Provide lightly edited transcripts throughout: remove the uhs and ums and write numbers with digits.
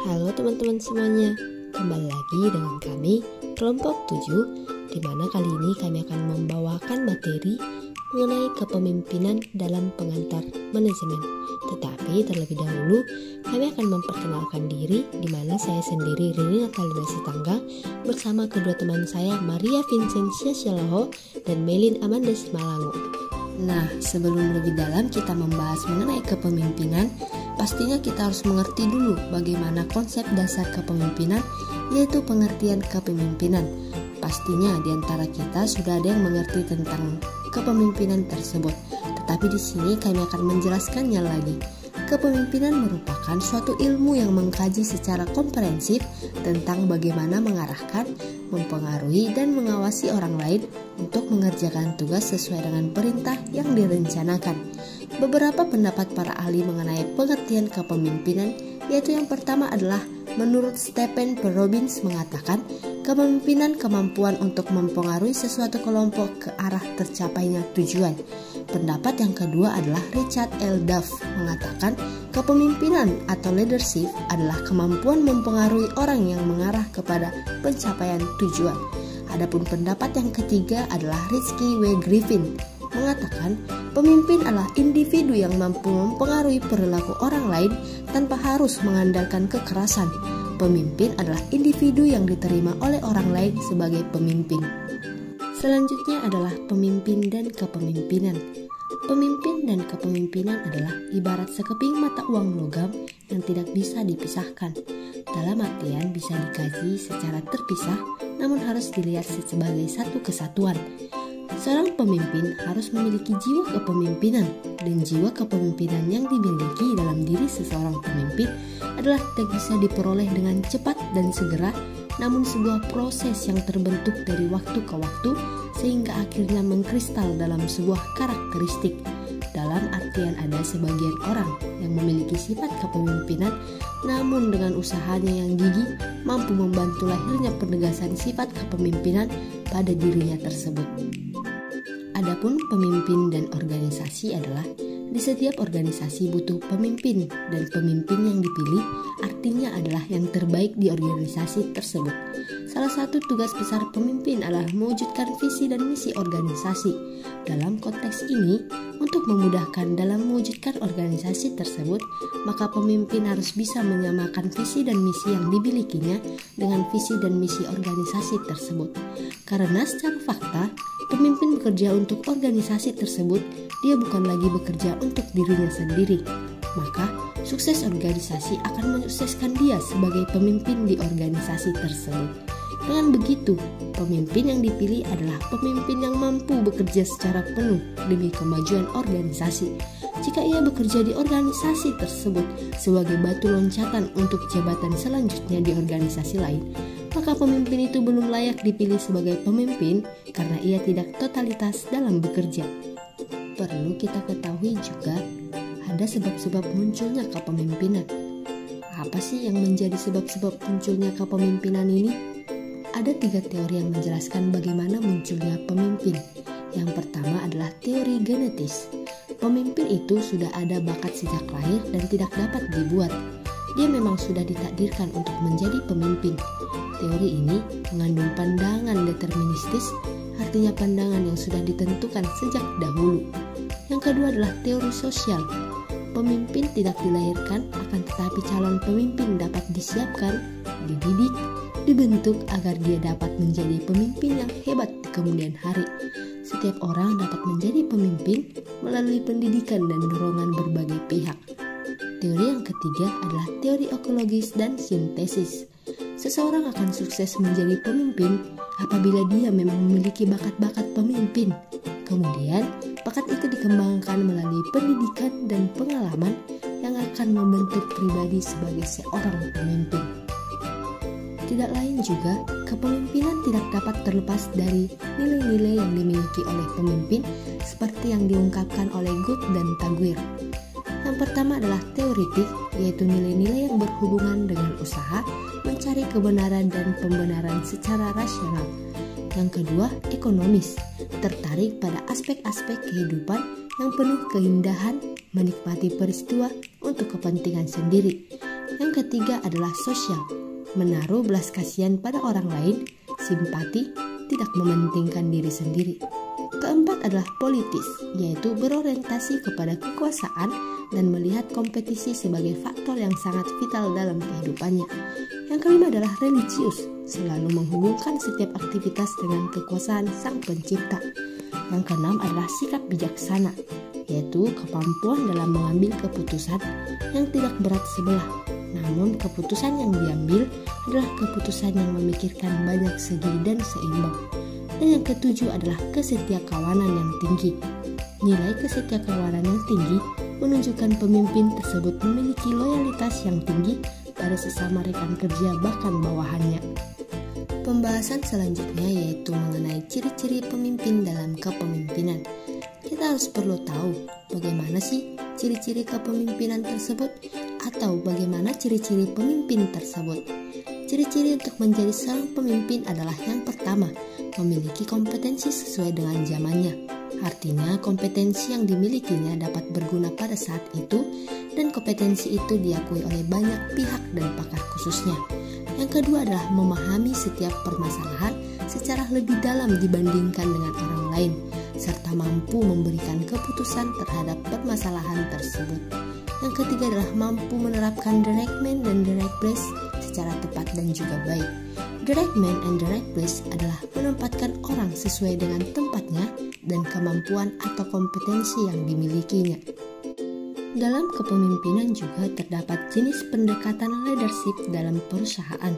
Halo teman-teman semuanya, kembali lagi dengan kami kelompok 7, di mana kali ini kami akan membawakan materi mengenai kepemimpinan dalam pengantar manajemen. Tetapi terlebih dahulu kami akan memperkenalkan diri, di mana saya sendiri Rini Natalina Sitanggang bersama kedua teman saya Maria Vincentia Sialaho dan Melin Amanda Simalangu. Nah, sebelum lebih dalam kita membahas mengenai kepemimpinan, pastinya kita harus mengerti dulu bagaimana konsep dasar kepemimpinan, yaitu pengertian kepemimpinan. Pastinya di antara kita sudah ada yang mengerti tentang kepemimpinan tersebut, tetapi di sini kami akan menjelaskannya lagi. Kepemimpinan merupakan suatu ilmu yang mengkaji secara komprehensif tentang bagaimana mengarahkan, mempengaruhi, dan mengawasi orang lain untuk mengerjakan tugas sesuai dengan perintah yang direncanakan. Beberapa pendapat para ahli mengenai pengertian kepemimpinan, yaitu yang pertama adalah menurut Stephen P. Robbins mengatakan, kepemimpinan kemampuan untuk mempengaruhi sesuatu kelompok ke arah tercapainya tujuan. Pendapat yang kedua adalah Richard L. Duff mengatakan, kepemimpinan atau leadership adalah kemampuan mempengaruhi orang yang mengarah kepada pencapaian tujuan. Adapun pendapat yang ketiga adalah Rizky W. Griffin mengatakan, pemimpin adalah individu yang mampu mempengaruhi perilaku orang lain tanpa harus mengandalkan kekerasan. Pemimpin adalah individu yang diterima oleh orang lain sebagai pemimpin. Selanjutnya adalah pemimpin dan kepemimpinan. Pemimpin dan kepemimpinan adalah ibarat sekeping mata uang logam yang tidak bisa dipisahkan. Dalam artian bisa dikaji secara terpisah, namun harus dilihat sebagai satu kesatuan. Seorang pemimpin harus memiliki jiwa kepemimpinan, dan jiwa kepemimpinan yang dimiliki dalam diri seseorang pemimpin adalah tidak bisa diperoleh dengan cepat dan segera, namun sebuah proses yang terbentuk dari waktu ke waktu sehingga akhirnya mengkristal dalam sebuah karakteristik. Dalam artian ada sebagian orang yang memiliki sifat kepemimpinan, namun dengan usahanya yang gigih mampu membantu lahirnya penegasan sifat kepemimpinan pada dirinya tersebut. Adapun pemimpin dan organisasi adalah di setiap organisasi butuh pemimpin, dan pemimpin yang dipilih artinya adalah yang terbaik di organisasi tersebut. Salah satu tugas besar pemimpin adalah mewujudkan visi dan misi organisasi. Dalam konteks ini, untuk memudahkan dalam mewujudkan organisasi tersebut, maka pemimpin harus bisa menyamakan visi dan misi yang dimilikinya dengan visi dan misi organisasi tersebut. Karena secara fakta, pemimpin bekerja untuk organisasi tersebut, dia bukan lagi bekerja untuk dirinya sendiri. Maka, sukses organisasi akan mensukseskan dia sebagai pemimpin di organisasi tersebut. Dengan begitu, pemimpin yang dipilih adalah pemimpin yang mampu bekerja secara penuh demi kemajuan organisasi. Jika ia bekerja di organisasi tersebut sebagai batu loncatan untuk jabatan selanjutnya di organisasi lain, maka pemimpin itu belum layak dipilih sebagai pemimpin karena ia tidak totalitas dalam bekerja. Perlu kita ketahui juga, ada sebab-sebab munculnya kepemimpinan. Apa sih yang menjadi sebab-sebab munculnya kepemimpinan ini? Ada 3 teori yang menjelaskan bagaimana munculnya pemimpin. Yang pertama adalah teori genetis. Pemimpin itu sudah ada bakat sejak lahir dan tidak dapat dibuat. Dia memang sudah ditakdirkan untuk menjadi pemimpin. Teori ini mengandung pandangan deterministis, artinya pandangan yang sudah ditentukan sejak dahulu. Yang kedua adalah teori sosial. Pemimpin tidak dilahirkan, akan tetapi calon pemimpin dapat disiapkan, dididik, dibentuk agar dia dapat menjadi pemimpin yang hebat di kemudian hari. Setiap orang dapat menjadi pemimpin melalui pendidikan dan dorongan berbagai pihak. Teori yang ketiga adalah teori ekologis dan sintesis. Seseorang akan sukses menjadi pemimpin apabila dia memang memiliki bakat-bakat pemimpin. Kemudian, bakat itu dikembangkan melalui pendidikan dan pengalaman yang akan membentuk pribadi sebagai seorang pemimpin. Tidak lain juga, kepemimpinan tidak dapat terlepas dari nilai-nilai yang dimiliki oleh pemimpin seperti yang diungkapkan oleh Good dan Taguir. Yang pertama adalah teoritik, yaitu nilai-nilai yang berhubungan dengan usaha, mencari kebenaran dan pembenaran secara rasional. Yang kedua, ekonomis, tertarik pada aspek-aspek kehidupan yang penuh keindahan, menikmati peristiwa untuk kepentingan sendiri. Yang ketiga adalah sosial, menaruh belas kasihan pada orang lain, simpati, tidak mementingkan diri sendiri. Keempat adalah politis, yaitu berorientasi kepada kekuasaan dan melihat kompetisi sebagai faktor yang sangat vital dalam kehidupannya. Yang kelima adalah religius, selalu menghubungkan setiap aktivitas dengan kekuasaan Sang Pencipta. Yang keenam adalah sikap bijaksana, yaitu kemampuan dalam mengambil keputusan yang tidak berat sebelah. Namun keputusan yang diambil adalah keputusan yang memikirkan banyak segi dan seimbang. Dan yang ketujuh adalah kesetiakawanan yang tinggi. Nilai kesetiakawanan yang tinggi menunjukkan pemimpin tersebut memiliki loyalitas yang tinggi pada sesama rekan kerja bahkan bawahannya. Pembahasan selanjutnya yaitu mengenai ciri-ciri pemimpin dalam kepemimpinan. Kita harus perlu tahu bagaimana sih ciri-ciri kepemimpinan tersebut atau bagaimana ciri-ciri pemimpin tersebut. Ciri-ciri untuk menjadi seorang pemimpin adalah yang pertama, memiliki kompetensi sesuai dengan zamannya. Artinya kompetensi yang dimilikinya dapat berguna pada saat itu dan kompetensi itu diakui oleh banyak pihak dan pakar khususnya. Yang kedua adalah memahami setiap permasalahan secara lebih dalam dibandingkan dengan orang lain, serta mampu memberikan keputusan terhadap permasalahan tersebut. Yang ketiga adalah mampu menerapkan direct man dan direct place secara tepat dan juga baik. Direct man and direct place adalah menempatkan orang sesuai dengan tempatnya dan kemampuan atau kompetensi yang dimilikinya. Dalam kepemimpinan juga terdapat jenis pendekatan leadership dalam perusahaan.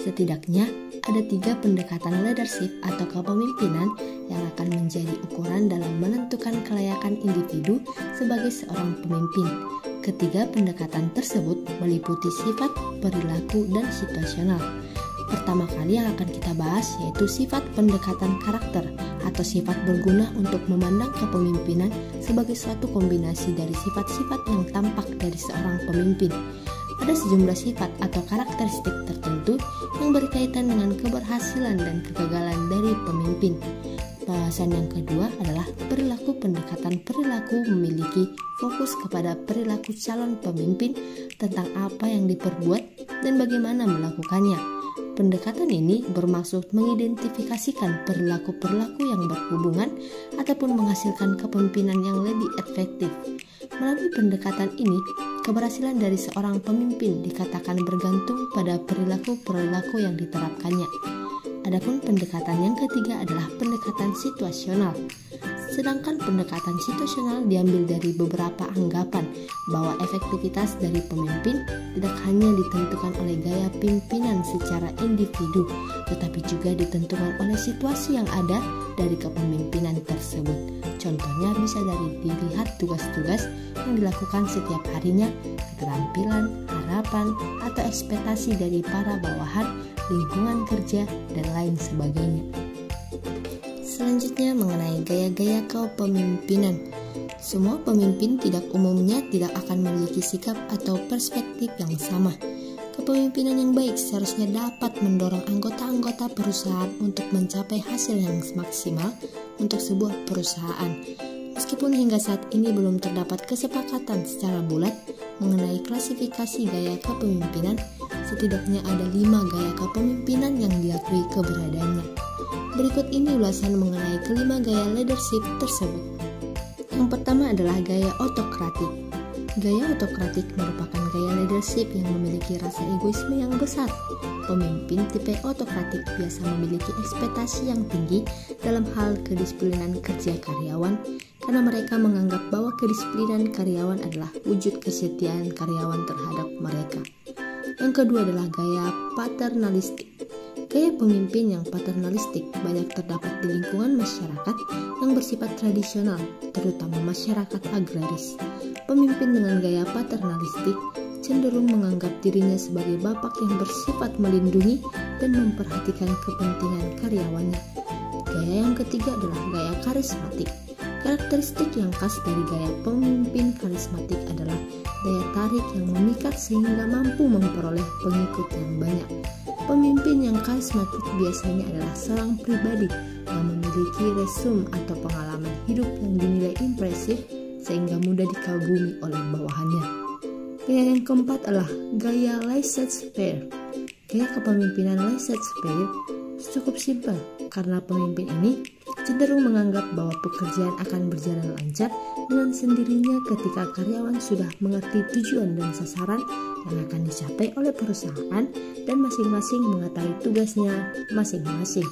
Setidaknya ada 3 pendekatan leadership atau kepemimpinan yang akan menjadi ukuran dalam menentukan kelayakan individu sebagai seorang pemimpin. Ketiga pendekatan tersebut meliputi sifat, perilaku, dan situasional. Pertama kali yang akan kita bahas yaitu sifat pendekatan karakter atau sifat berguna untuk memandang kepemimpinan sebagai suatu kombinasi dari sifat-sifat yang tampak dari seorang pemimpin. Ada sejumlah sifat atau karakteristik tertentu yang berkaitan dengan keberhasilan dan kegagalan dari pemimpin. Bahasan yang kedua adalah perilaku. Pendekatan perilaku memiliki fokus kepada perilaku calon pemimpin tentang apa yang diperbuat dan bagaimana melakukannya. Pendekatan ini bermaksud mengidentifikasikan perilaku-perilaku yang berhubungan ataupun menghasilkan kepemimpinan yang lebih efektif. Melalui pendekatan ini, keberhasilan dari seorang pemimpin dikatakan bergantung pada perilaku-perilaku yang diterapkannya. Adapun pendekatan yang ketiga adalah pendekatan situasional. Sedangkan pendekatan situasional diambil dari beberapa anggapan bahwa efektivitas dari pemimpin tidak hanya ditentukan oleh gaya pimpinan secara individu, tetapi juga ditentukan oleh situasi yang ada dari kepemimpinan tersebut. Contohnya bisa dari dilihat tugas-tugas yang dilakukan setiap harinya, keterampilan, harapan, atau ekspektasi dari para bawahan, lingkungan kerja, dan lain sebagainya. Selanjutnya mengenai gaya-gaya kepemimpinan. Semua pemimpin umumnya tidak akan memiliki sikap atau perspektif yang sama. Kepemimpinan yang baik seharusnya dapat mendorong anggota-anggota perusahaan untuk mencapai hasil yang maksimal untuk sebuah perusahaan. Meskipun hingga saat ini belum terdapat kesepakatan secara bulat mengenai klasifikasi gaya kepemimpinan, setidaknya ada 5 gaya kepemimpinan yang diakui keberadaannya. Berikut ini ulasan mengenai kelima gaya leadership tersebut. Yang pertama adalah gaya otokratik. Gaya otokratik merupakan gaya leadership yang memiliki rasa egoisme yang besar. Pemimpin tipe otokratik biasa memiliki ekspektasi yang tinggi dalam hal kedisiplinan kerja karyawan karena mereka menganggap bahwa kedisiplinan karyawan adalah wujud kesetiaan karyawan terhadap mereka. Yang kedua adalah gaya paternalistik. Gaya pemimpin yang paternalistik banyak terdapat di lingkungan masyarakat yang bersifat tradisional, terutama masyarakat agraris. Pemimpin dengan gaya paternalistik cenderung menganggap dirinya sebagai bapak yang bersifat melindungi dan memperhatikan kepentingan karyawannya. Gaya yang ketiga adalah gaya karismatik. Karakteristik yang khas dari gaya pemimpin karismatik adalah daya tarik yang memikat sehingga mampu memperoleh pengikut yang banyak. Pemimpin yang karismatik biasanya adalah seorang pribadi yang memiliki resume atau pengalaman hidup yang dinilai impresif sehingga mudah dikagumi oleh bawahannya. Gaya yang keempat adalah gaya laissez-faire. Gaya kepemimpinan laissez-faire cukup simpel karena pemimpin ini cenderung menganggap bahwa pekerjaan akan berjalan lancar dengan sendirinya ketika karyawan sudah mengerti tujuan dan sasaran yang akan dicapai oleh perusahaan dan masing-masing mengetahui tugasnya masing-masing.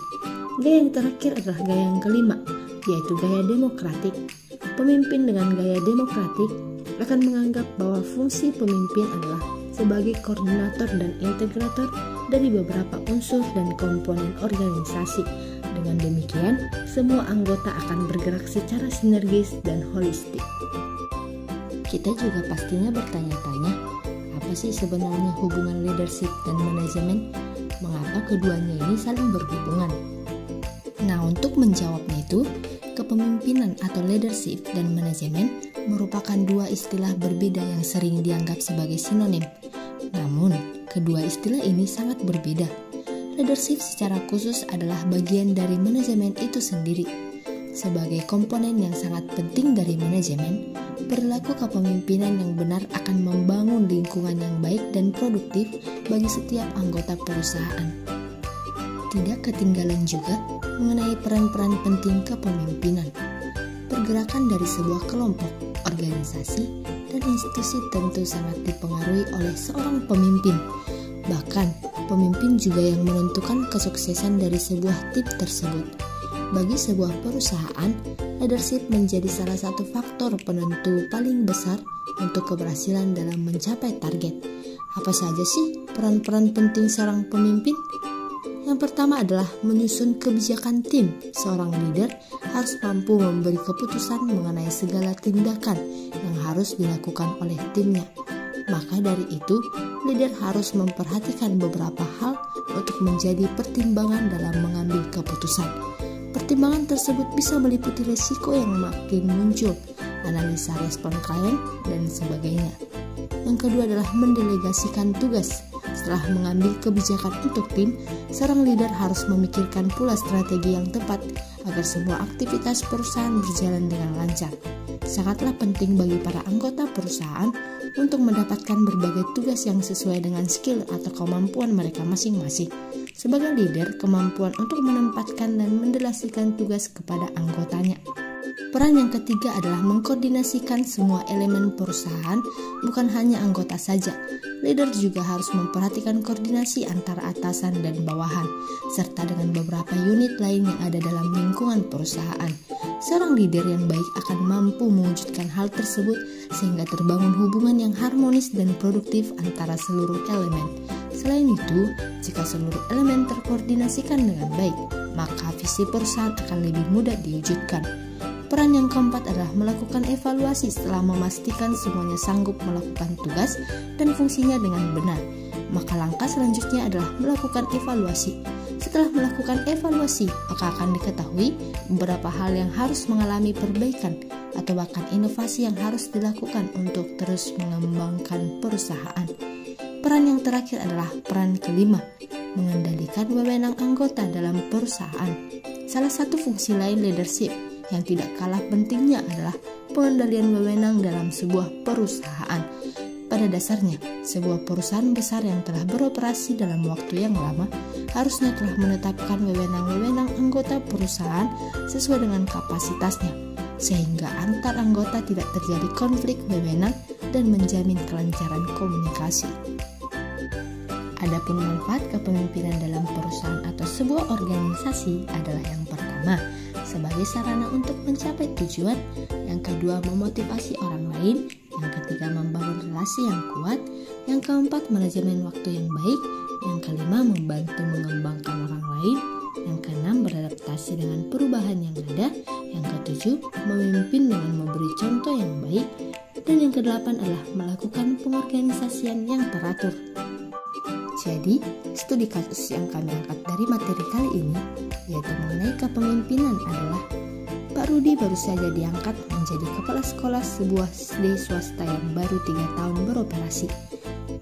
Gaya yang terakhir adalah gaya yang kelima, yaitu gaya demokratik. Pemimpin dengan gaya demokratik akan menganggap bahwa fungsi pemimpin adalah sebagai koordinator dan integrator dari beberapa unsur dan komponen organisasi. Dengan demikian, semua anggota akan bergerak secara sinergis dan holistik. Kita juga pastinya bertanya-tanya, apa sih sebenarnya hubungan leadership dan manajemen? Mengapa keduanya ini saling berhubungan? Nah, untuk menjawabnya itu, kepemimpinan atau leadership dan manajemen merupakan dua istilah berbeda yang sering dianggap sebagai sinonim. Namun, kedua istilah ini sangat berbeda. Leadership secara khusus adalah bagian dari manajemen itu sendiri. Sebagai komponen yang sangat penting dari manajemen, perilaku kepemimpinan yang benar akan membangun lingkungan yang baik dan produktif bagi setiap anggota perusahaan. Tidak ketinggalan juga mengenai peran-peran penting kepemimpinan. Pergerakan dari sebuah kelompok, organisasi, dan institusi tentu sangat dipengaruhi oleh seorang pemimpin. Bahkan, pemimpin juga yang menentukan kesuksesan dari sebuah tim tersebut. Bagi sebuah perusahaan, leadership menjadi salah satu faktor penentu paling besar untuk keberhasilan dalam mencapai target. Apa saja sih peran-peran penting seorang pemimpin? Yang pertama adalah menyusun kebijakan tim. Seorang leader harus mampu memberi keputusan mengenai segala tindakan yang harus dilakukan oleh timnya. Maka dari itu, leader harus memperhatikan beberapa hal untuk menjadi pertimbangan dalam mengambil keputusan. Pertimbangan tersebut bisa meliputi risiko yang makin muncul, analisa respon klien, dan sebagainya. Yang kedua adalah mendelegasikan tugas. Setelah mengambil kebijakan untuk tim, seorang leader harus memikirkan pula strategi yang tepat agar semua aktivitas perusahaan berjalan dengan lancar. Sangatlah penting bagi para anggota perusahaan untuk mendapatkan berbagai tugas yang sesuai dengan skill atau kemampuan mereka masing-masing. Sebagai leader, kemampuan untuk menempatkan dan mendelegasikan tugas kepada anggotanya. Peran yang ketiga adalah mengkoordinasikan semua elemen perusahaan, bukan hanya anggota saja. Leader juga harus memperhatikan koordinasi antara atasan dan bawahan, serta dengan beberapa unit lain yang ada dalam lingkungan perusahaan. Seorang leader yang baik akan mampu mewujudkan hal tersebut sehingga terbangun hubungan yang harmonis dan produktif antara seluruh elemen. Selain itu, jika seluruh elemen terkoordinasikan dengan baik, maka visi perusahaan akan lebih mudah diwujudkan. Peran yang keempat adalah melakukan evaluasi setelah memastikan semuanya sanggup melakukan tugas dan fungsinya dengan benar. Maka langkah selanjutnya adalah melakukan evaluasi. Setelah melakukan evaluasi, maka akan diketahui beberapa hal yang harus mengalami perbaikan atau bahkan inovasi yang harus dilakukan untuk terus mengembangkan perusahaan. Peran yang terakhir adalah peran kelima, mengendalikan wewenang anggota dalam perusahaan. Salah satu fungsi lain leadership yang tidak kalah pentingnya adalah pengendalian wewenang dalam sebuah perusahaan. Pada dasarnya, sebuah perusahaan besar yang telah beroperasi dalam waktu yang lama harusnya telah menetapkan wewenang-wewenang anggota perusahaan sesuai dengan kapasitasnya, sehingga antar anggota tidak terjadi konflik wewenang dan menjamin kelancaran komunikasi. Adapun manfaat kepemimpinan dalam perusahaan atau sebuah organisasi adalah yang pertama, sebagai sarana untuk mencapai tujuan, yang kedua memotivasi orang lain, yang ketiga membangun relasi yang kuat, yang keempat manajemen waktu yang baik, yang kelima membantu mengembangkan orang lain, yang keenam beradaptasi dengan perubahan yang ada, yang ketujuh memimpin dengan memberi contoh yang baik, dan yang kedelapan adalah melakukan pengorganisasian yang teratur. Jadi, studi kasus yang kami angkat dari materi kali ini, yaitu mengenai kepemimpinan adalah Pak Rudi baru saja diangkat menjadi kepala sekolah sebuah SD swasta yang baru 3 tahun beroperasi.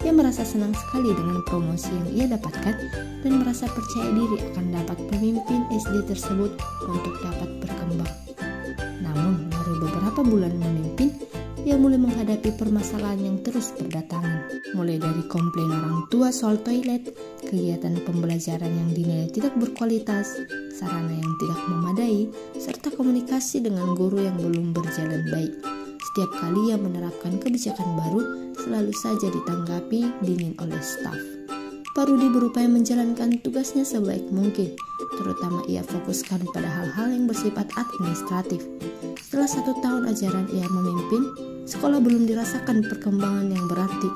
Ia merasa senang sekali dengan promosi yang ia dapatkan dan merasa percaya diri akan dapat memimpin SD tersebut untuk dapat berkembang. Namun, baru beberapa bulan memimpin, ia mulai menghadapi permasalahan yang terus berdatangan. Mulai dari komplain orang tua soal toilet, kegiatan pembelajaran yang dinilai tidak berkualitas, sarana yang tidak memadai, serta komunikasi dengan guru yang belum berjalan baik. Setiap kali ia menerapkan kebijakan baru, selalu saja ditanggapi dingin oleh staf. Pak Rudi berupaya menjalankan tugasnya sebaik mungkin, terutama ia fokuskan pada hal-hal yang bersifat administratif. Setelah 1 tahun ajaran ia memimpin, sekolah belum dirasakan perkembangan yang berarti.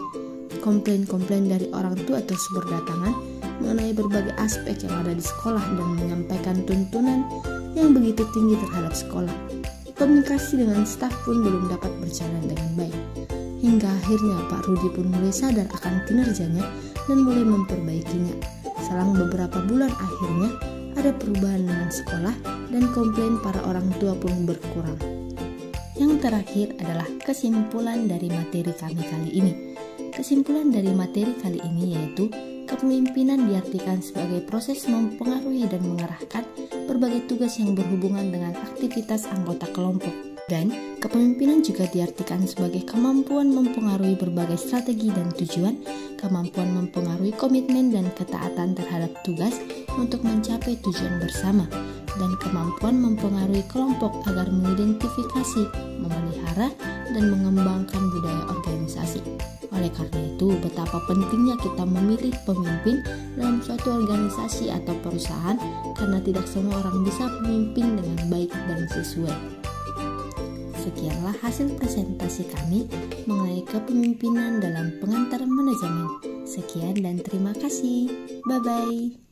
Komplain-komplain dari orang tua terus berdatangan mengenai berbagai aspek yang ada di sekolah dan menyampaikan tuntunan yang begitu tinggi terhadap sekolah. Komunikasi dengan staf pun belum dapat berjalan dengan baik. Hingga akhirnya Pak Rudi pun mulai sadar akan kinerjanya dan mulai memperbaikinya. Selang beberapa bulan akhirnya ada perubahan dengan sekolah dan komplain para orang tua pun berkurang. Yang terakhir adalah kesimpulan dari materi kami kali ini. Kesimpulan dari materi kali ini yaitu kepemimpinan diartikan sebagai proses mempengaruhi dan mengarahkan berbagai tugas yang berhubungan dengan aktivitas anggota kelompok. Dan kepemimpinan juga diartikan sebagai kemampuan mempengaruhi berbagai strategi dan tujuan, kemampuan mempengaruhi komitmen dan ketaatan terhadap tugas untuk mencapai tujuan bersama, dan kemampuan mempengaruhi kelompok agar mengidentifikasi, memelihara, dan mengembangkan budaya organisasi. Oleh karena itu, betapa pentingnya kita memilih pemimpin dalam suatu organisasi atau perusahaan, karena tidak semua orang bisa memimpin dengan baik dan sesuai. Sekianlah hasil presentasi kami mengenai kepemimpinan dalam pengantar manajemen. Sekian dan terima kasih. Bye-bye.